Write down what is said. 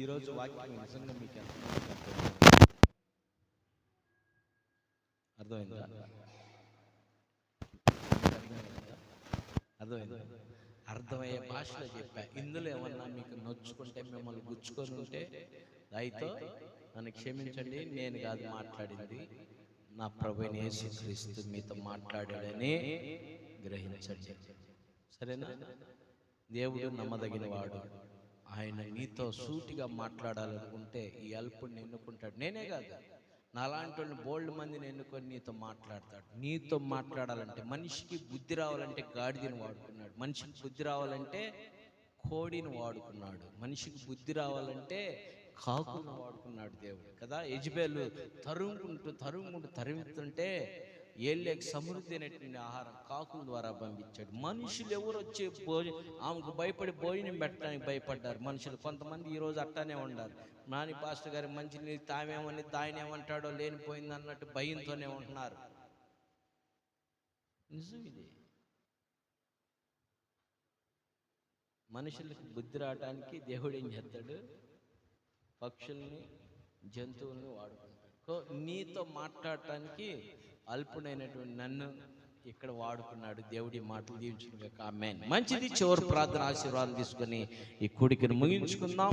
ఈరోజు వాక్యం నిజంగా మీకు ఎంత అర్థమైందా? అర్థమైందా? అర్థమయ్యే భాషలో చెప్పా. ఇందులో ఏమన్నా మీకు నొచ్చుకుంటే, మిమ్మల్ని గుచ్చుకొని ఉంటే దయతో నన్ను క్షమించండి. నేను కాదు మాట్లాడింది, నా ప్రభువైన యేసుక్రీస్తు మీతో మాట్లాడాడని గ్రహించండి. సరేనా? దేవుడు నమ్మదగిన వాడు. ఆయన నీతో సూటిగా మాట్లాడాలనుకుంటే ఈ అల్పుడిని ఎన్నుకుంటాడు. నేనే కాదు, నాలాంటి వాళ్ళని బోల్డ్ మందిని ఎన్నుకొని నీతో మాట్లాడతాడు. నీతో మాట్లాడాలంటే, మనిషికి బుద్ధి రావాలంటే గాడిదని వాడుకున్నాడు, మనిషికి బుద్ధి రావాలంటే కోడిని వాడుకున్నాడు, మనిషికి బుద్ధి రావాలంటే కాకును వాడుకున్నాడు దేవుడు కదా. యెజబెలు తరుముతుంటే ఏళ్ళకి సమృద్ధి అయినటువంటి ఆహారం కాకుల ద్వారా పంపించాడు. మనుషులు ఎవరు వచ్చి ఆమెకు భయపడి భోజనం పెట్టడానికి భయపడ్డారు మనుషులు. కొంతమంది ఈరోజు అట్టానే ఉన్నారు. నాని పాస్టర్ గారి మంచి నీళ్ళు తామేమని దాయనేమంటాడో లేనిపోయింది అన్నట్టు భయంతోనే ఉంటున్నారు. నిజం ఇది. మనుషులకు బుద్ధి రావడానికి దేవుడు ఏం చేస్తాడు? పక్షుల్ని, జంతువుల్ని వాడుకుంటాడు. నీతో మాట్లాడటానికి అల్పుడైనటువంటి నన్ను ఇక్కడ వాడుకున్నాడు. దేవుడి మాటలు దీవించుగాక. ఆమేన్. మంచిది. చివరి ప్రార్థన ఆశీర్వాదం తీసుకొని ఈ కూడికను ముగించుకుందాం.